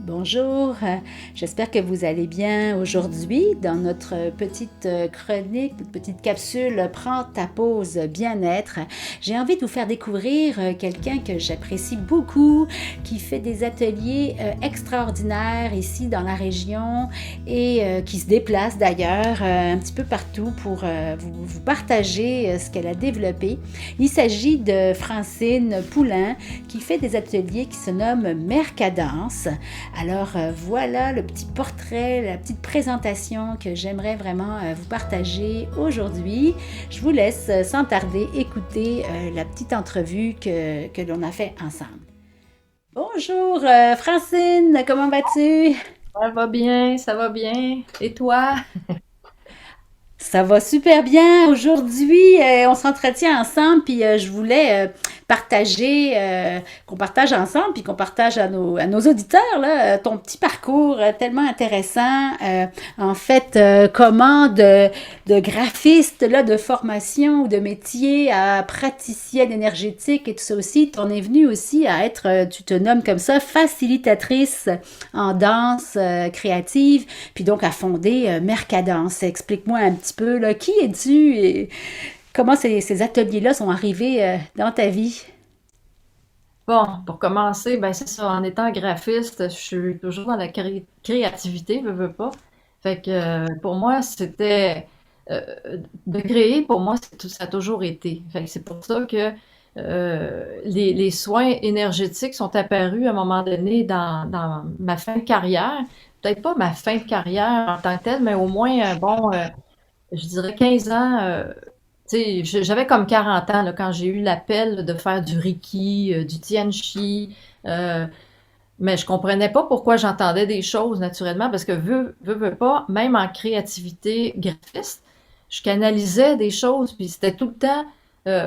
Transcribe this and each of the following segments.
Bonjour, j'espère que vous allez bien aujourd'hui dans notre petite chronique, notre petite capsule Prends ta pause bien-être. J'ai envie de vous faire découvrir quelqu'un que j'apprécie beaucoup, qui fait des ateliers extraordinaires ici dans la région et qui se déplace d'ailleurs un petit peu partout pour vous partager ce qu'elle a développé. Il s'agit de Francine Poulain qui fait des ateliers qui se nomment Mercadance. Alors voilà le petit portrait, la petite présentation que j'aimerais vraiment vous partager aujourd'hui. Je vous laisse sans tarder écouter la petite entrevue que l'on a fait ensemble. Bonjour Francine, comment vas-tu? Ça va bien, ça va bien. Et toi? Ça va super bien. Aujourd'hui, on s'entretient ensemble, puis je voulais partager, qu'on partage ensemble, puis qu'on partage à nos auditeurs, là, ton petit parcours tellement intéressant. En fait, comment de graphiste, là, de formation ou de métier à praticienne énergétique et tout ça aussi, t'en es venue aussi à être, tu te nommes comme ça, facilitatrice en danse créative, puis donc à fonder Mercadance. Explique-moi un petit peu, là, qui es-tu et comment ces ateliers-là sont arrivés dans ta vie? Bon, pour commencer, ben c'est ça, en étant graphiste, je suis toujours dans la créativité, veux pas. Fait que pour moi, c'était euh, de créer, pour moi, ça a toujours été. Fait que c'est pour ça que les soins énergétiques sont apparus à un moment donné dans ma fin de carrière. Peut-être pas ma fin de carrière en tant que telle, mais au moins, bon, je dirais 15 ans. Tu sais, j'avais comme 40 ans là, quand j'ai eu l'appel de faire du Reiki, du Tianchi, euh, mais je comprenais pas pourquoi j'entendais des choses naturellement, parce que veux pas, même en créativité graphiste, je canalisais des choses, puis c'était tout le temps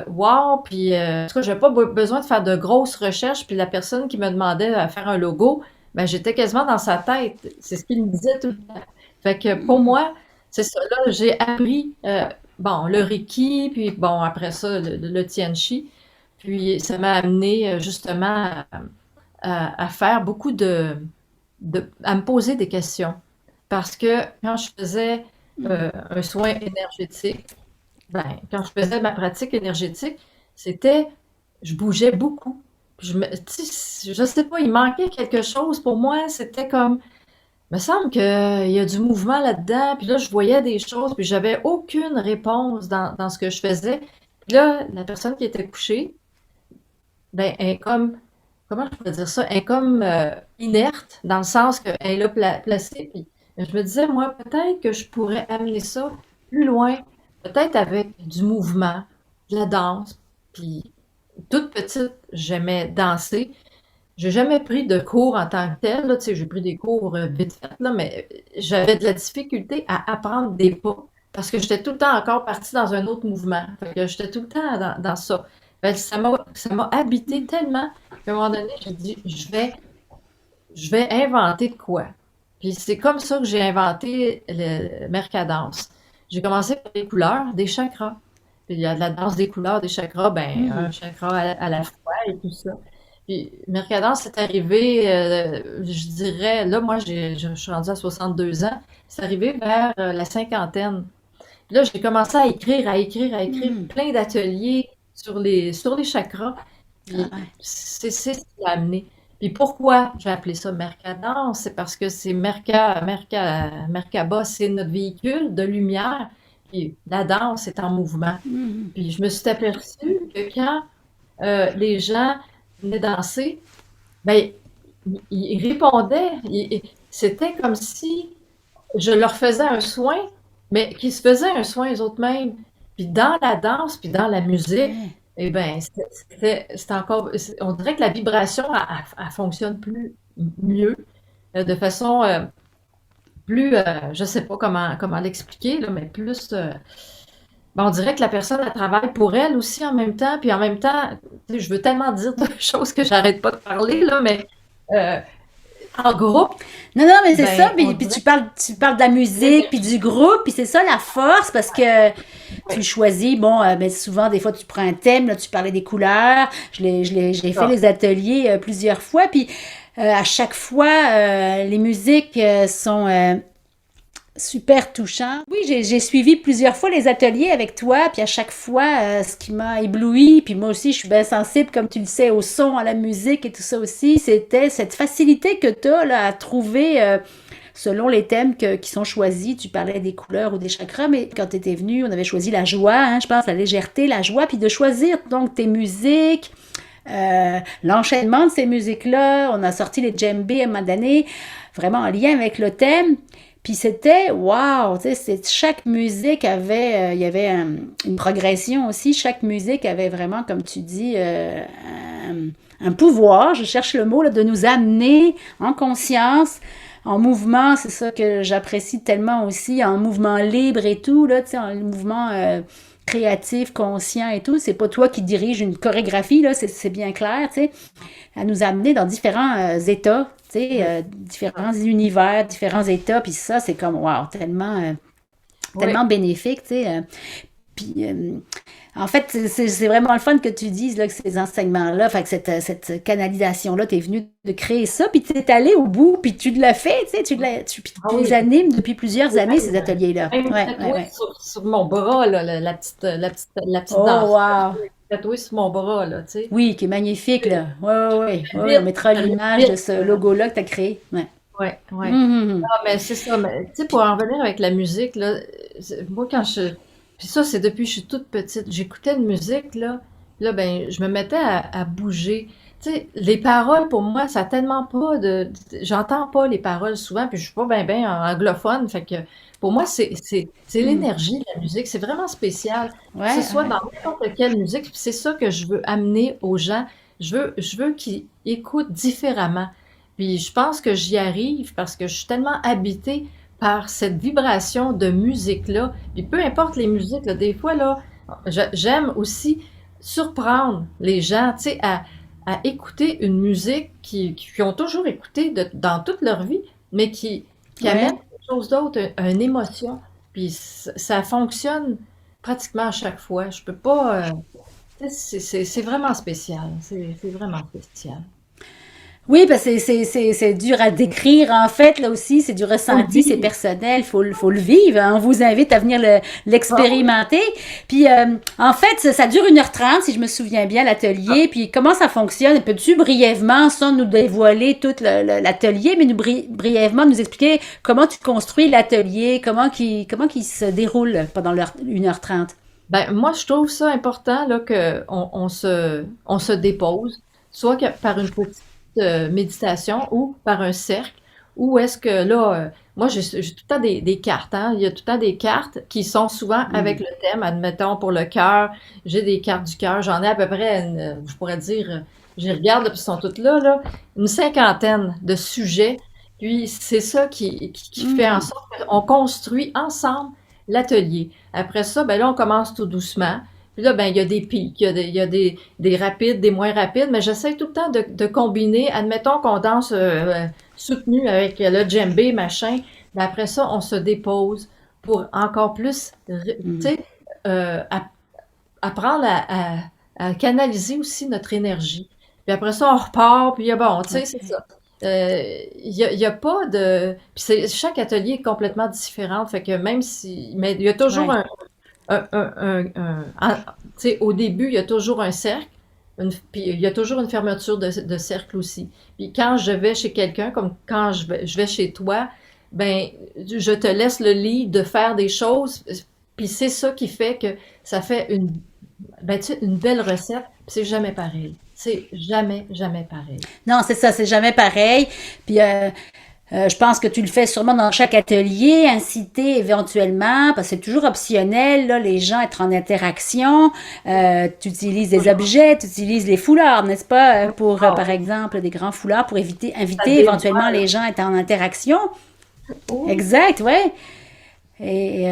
wow, puis en tout cas, j'avais pas besoin de faire de grosses recherches, puis la personne qui me demandait à faire un logo, ben j'étais quasiment dans sa tête. C'est ce qu'il me disait tout le temps. Fait que pour moi, c'est ça, là, j'ai appris bon, le Reiki, puis bon, après ça, le Tianchi. Puis ça m'a amené justement à faire beaucoup à me poser des questions. Parce que quand je faisais un soin énergétique, ben, quand je faisais ma pratique énergétique, c'était, je bougeais beaucoup. Tu sais, je sais pas, il manquait quelque chose pour moi. C'était comme, me semble qu'il y a du mouvement là-dedans. Puis là, je voyais des choses, puis j'avais aucune réponse dans ce que je faisais. Puis là, la personne qui était couchée, ben, elle est comme, comment je pourrais dire ça? Elle est comme inerte, dans le sens qu'elle est là placée. Puis je me disais, moi, peut-être que je pourrais amener ça plus loin, peut-être avec du mouvement, de la danse. Puis toute petite, j'aimais danser. J'ai jamais pris de cours en tant que tel, là, tu sais, j'ai pris des cours vite fait, là, mais j'avais de la difficulté à apprendre des pas parce que j'étais tout le temps encore partie dans un autre mouvement. Fait que j'étais tout le temps dans ça. Fait que ça m'a habité tellement qu'à un moment donné, j'ai dit, je vais inventer de quoi. Puis c'est comme ça que j'ai inventé le Mercadance. J'ai commencé par les couleurs, des chakras. Puis il y a de la danse des couleurs, des chakras, ben un Mhm. chakra à la fois et tout ça. Puis Mercadance, c'est arrivé, je dirais, là, moi, je suis rendue à 62 ans. C'est arrivé vers la cinquantaine. Puis là, j'ai commencé à écrire, à écrire, à écrire Mhm. plein d'ateliers sur les chakras. Ah, Puis ouais. c'est ce qui l'a amené. Puis pourquoi j'ai appelé ça Mercadance? C'est parce que c'est Merkaba, c'est notre véhicule de lumière. Puis la danse est en mouvement. Mhm. Puis je me suis aperçue que quand les gens venaient danser, ben, ils répondaient. C'était comme si je leur faisais un soin, mais qu'ils se faisaient un soin eux autres mêmes. Puis dans la danse, puis dans la musique, Ouais. eh ben, c'était encore, on dirait que la vibration, elle fonctionne mieux, de façon plus, je sais pas comment l'expliquer, là, mais plus, ben, on dirait que la personne, elle travaille pour elle aussi en même temps, puis en même temps, tu sais, je veux tellement dire de choses que j'arrête pas de parler, là, mais euh, en groupe, Non, non, mais c'est ça. ben, on Puis dirait tu parles de la musique, puis du l'énergie. groupe, puis c'est ça la force, parce que tu choisis, bon, ben souvent, des fois, tu prends un thème, là, tu parlais des couleurs, j'ai fait Ça. les ateliers plusieurs fois, puis À chaque fois, les musiques sont super touchantes. Oui, j'ai suivi plusieurs fois les ateliers avec toi, puis à chaque fois, ce qui m'a ébloui, puis moi aussi, je suis bien sensible, comme tu le sais, au son, à la musique et tout ça aussi, c'était cette facilité que tu as là, à trouver selon les thèmes qui sont choisis. Tu parlais des couleurs ou des chakras, mais quand tu étais venu, on avait choisi la joie, hein, je pense, la légèreté, la joie, puis de choisir donc tes musiques, l'enchaînement de ces musiques-là. On a sorti les djembés à un moment donné, vraiment en lien avec le thème. Puis c'était, wow, tu sais, chaque musique avait, il y avait une progression aussi. Chaque musique avait vraiment, comme tu dis, un pouvoir, je cherche le mot, là, de nous amener en conscience, en mouvement. C'est ça que j'apprécie tellement aussi, en mouvement libre et tout, là, tu sais, en mouvement créatif, conscient et tout. C'est pas toi qui dirige une chorégraphie, là, c'est bien clair, tu sais, à nous amener dans différents états, tu sais, Oui, différents univers, différents états, puis ça, c'est comme, wow, tellement, oui, tellement bénéfique, tu sais. Puis, en fait, c'est vraiment le fun que tu dises là, que ces enseignements-là, fait que cette canalisation-là, tu es venu de créer ça, puis tu es allé au bout, puis tu l'as fait, tu sais, puis ah tu oui, les animes depuis plusieurs j'ai années, ces ateliers-là. même Ouais, ouais, tatoué ouais. sur mon bras, là, la petite Oh, danseuse, wow! tatouée sur mon bras, là, tu sais. Oui, qui est magnifique, là. Ouais, ouais, ouais. Ouais, ouais, on Vite, mettra ça allait l'image de vite. ce logo-là que tu as créé. Ouais. Ouais, ouais. Mhm. Ah, mais c'est ça. Mais, tu sais, pour en revenir avec la musique, là, moi, quand je. Puis ça, c'est depuis que je suis toute petite. J'écoutais une musique, là, ben, je me mettais à bouger. Tu sais, les paroles, pour moi, ça a tellement pas j'entends pas les paroles souvent, puis je suis pas ben anglophone. Fait que pour moi, c'est Mhm. l'énergie de la musique. C'est vraiment spécial. Que ce Ouais, soit ouais. dans n'importe quelle musique, puis c'est ça que je veux amener aux gens. Je veux qu'ils écoutent différemment. Puis je pense que j'y arrive parce que je suis tellement habitée par cette vibration de musique-là. Puis peu importe les musiques, là, des fois, là, j'aime aussi surprendre les gens, tu sais, à écouter une musique qui ont toujours écouté dans toute leur vie, mais qui amène Ouais. quelque chose d'autre, une émotion. Puis ça fonctionne pratiquement à chaque fois. Je peux pas. Tu sais, c'est vraiment spécial. C'est vraiment spécial. Oui, parce que c'est dur à décrire, en fait, là aussi, c'est du Faut le ressenti, c'est vivre. personnel, faut le vivre, hein. On vous invite à venir Ah oui. l'expérimenter. Puis, en fait, ça dure 1h30, si je me souviens bien, l'atelier. Puis, comment ça fonctionne? Peux-tu brièvement, sans nous dévoiler tout l'atelier, mais brièvement nous expliquer comment tu construis l'atelier, comment qu'il se déroule pendant 1h30? Ben, moi, je trouve ça important là, on se dépose, soit par une petite méditation ou par un cercle, ou est-ce que là, moi, j'ai tout le temps des cartes, hein? Il y a tout le temps des cartes qui sont souvent avec Hmm. le thème. Admettons, pour le cœur, j'ai des cartes du cœur. J'en ai à peu près, je pourrais dire, je les regarde, puis ils sont toutes là, une cinquantaine de sujets. Puis c'est ça qui fait en Hmm. sorte qu'on construit ensemble l'atelier. Après ça, ben là, on commence tout doucement. Puis là, ben, il y a des pics, il y a des rapides, des moins rapides, mais j'essaie tout le temps de combiner. Admettons qu'on danse soutenu avec le djembé, machin. Mais après ça, on se dépose pour encore plus, tu Hmm. sais, apprendre à canaliser aussi notre énergie. Puis après ça, on repart, puis bon, tu sais, c'est OK. ça. Il y a pas de. Puis chaque atelier est complètement différent, fait que même si. Mais il y a toujours Ouais. tu sais, au début, il y a toujours un cercle, puis il y a toujours une fermeture de cercle aussi. Puis quand je vais chez quelqu'un, comme quand je vais chez toi, ben, je te laisse le lead de faire des choses, puis c'est ça qui fait que ça fait ben, tu sais, une belle recette, puis c'est jamais pareil. C'est jamais, jamais pareil. Non, c'est ça, c'est jamais pareil. Puis, je pense que tu le fais sûrement dans chaque atelier, inciter éventuellement, parce que c'est toujours optionnel, là, les gens être en interaction. Tu utilises des Toujours. objets, tu utilises les foulards, n'est-ce pas, pour, Ah par oui, exemple, des grands foulards pour ça inviter éventuellement dévoile. les gens à être en interaction. Oui, Exact, ouais. Et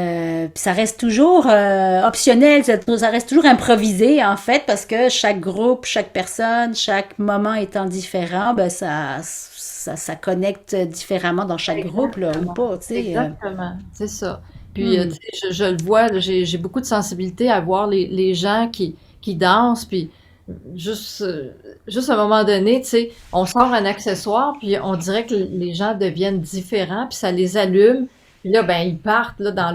puis ça reste toujours optionnel, ça reste toujours improvisé en fait, parce que chaque groupe, chaque personne, chaque moment étant différent, ben ça connecte différemment dans chaque groupe là, ou exactement. pas, tu sais. Exactement, c'est ça. Puis, tu Hmm. sais, je le vois, là, j'ai beaucoup de sensibilité à voir les gens qui dansent, puis juste, juste à un moment donné, tu sais, on sort un accessoire, puis on dirait que les gens deviennent différents, puis ça les allume. Puis là, ben, ils partent là, dans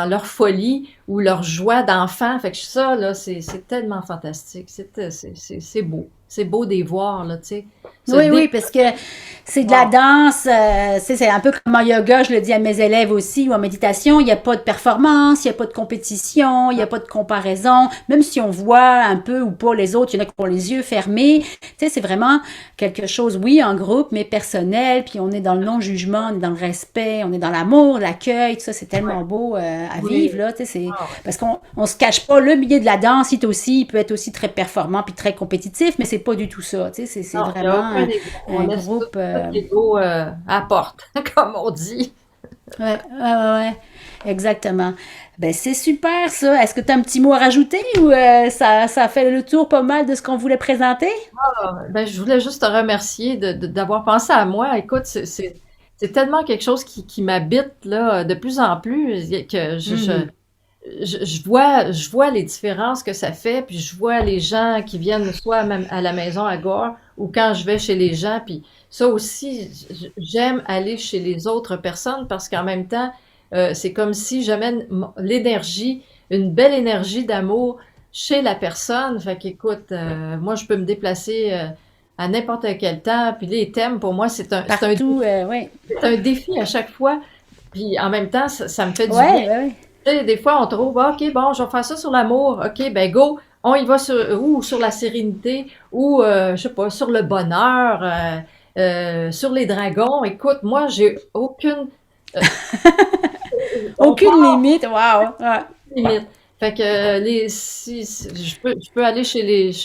leur folie ou leur joie d'enfant. Fait que ça, là, c'est tellement fantastique. C'est beau. C'est beau de les voir, là, tu sais. Se Oui, oui, dé... parce que c'est de la Wow. danse, c'est un peu comme en yoga, je le dis à mes élèves aussi, ou en méditation, il n'y a pas de performance, il n'y a pas de compétition, il n'y a pas de comparaison, même si on voit un peu ou pas les autres, il y en a qui ont les yeux fermés, tu sais, c'est vraiment quelque chose, oui, en groupe, mais personnel, puis on est dans le non-jugement, on est dans le respect, on est dans l'amour, l'accueil, tout ça, c'est Ouais. tellement beau à Oui. vivre, là, tu sais, c'est, Ah ouais. parce qu'on se cache pas, le milieu de la danse, il peut être aussi très performant, puis très compétitif, mais c'est pas du tout ça, tu sais, c'est Non, il n'y a vraiment aucun ego. On un laisse tout, groupe. tout l'ego à la porte, comme on dit. Ouais, ouais, ouais, ouais, exactement. Ben, c'est super ça. Est-ce que tu as un petit mot à rajouter ou ça fait le tour pas mal de ce qu'on voulait présenter? Ben, je voulais juste te remercier d'avoir pensé à moi. Écoute, c'est tellement quelque chose qui m'habite là de plus en plus que Mhm. je vois les différences que ça fait, puis je vois les gens qui viennent soit même à la maison à Gore ou quand je vais chez les gens, puis ça aussi, j'aime aller chez les autres personnes parce qu'en même temps, c'est comme si j'amène l'énergie, une belle énergie d'amour chez la personne. Fait qu'écoute, moi, je peux me déplacer à n'importe quel temps, puis les thèmes, pour moi, Partout, ouais. c'est un défi à chaque fois, puis en même temps, ça me fait du bien. Ouais, ouais, ouais. Tu sais, des fois, on trouve, ah, OK, bon, je vais faire ça sur l'amour. OK, ben go, on y va ou sur la sérénité, ou, je sais pas, sur le bonheur, sur les dragons. Écoute, moi, j'ai aucune, euh, on Aucune part limite, wow. Ouais. limite. Fait que je peux aller chez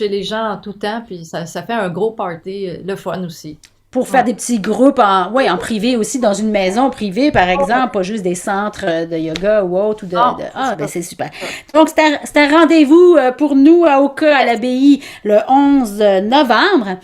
les gens en tout temps, puis ça fait un gros party, le fun aussi. Pour Ouais. faire des petits groupes en, ouais, en privé aussi, dans une maison privée, par exemple, pas juste des centres de yoga ou autre, ou Non, c'est ah, ben ça. c'est super. Donc, c'est un rendez-vous pour nous à Oka, à Yes. l'abbaye, le 11 novembre. Ouais,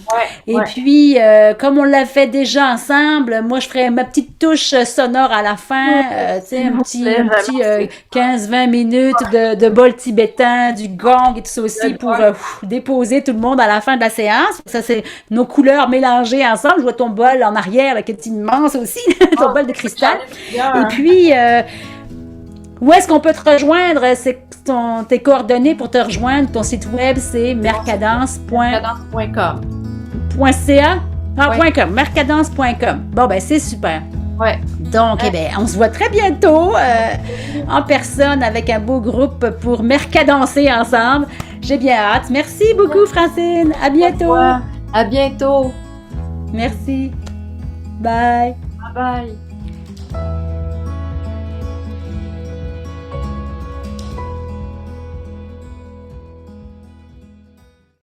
Et ouais. puis, comme on l'a fait déjà ensemble, moi, je ferai ma petite touche sonore à la Oui, fin, tu sais, s'il vous plaît, un vraiment, petit c'est 15-20 minutes de bol tibétain, du gong et tout ça aussi le pour gong. déposer tout le monde à la fin de la séance. Ça, c'est nos couleurs mélangées ensemble. Je vois ton bol en arrière, là, qui est immense aussi, ton Ah, bol de j'en cristal. ai plusieurs, Et hein. puis, où est-ce qu'on peut te rejoindre? C'est tes coordonnées pour te rejoindre. Ton site web, c'est Mon site web, mercadence.ca. mercadance.com. Ah, Oui, .com, mercadence.com. Bon, ben, c'est super. ouais. Donc, eh bien, on se voit très bientôt en personne avec un beau groupe pour mercadancer ensemble. J'ai bien hâte. Merci beaucoup, Francine. À À bientôt. toi. À bientôt. Merci. Bye. Bye bye.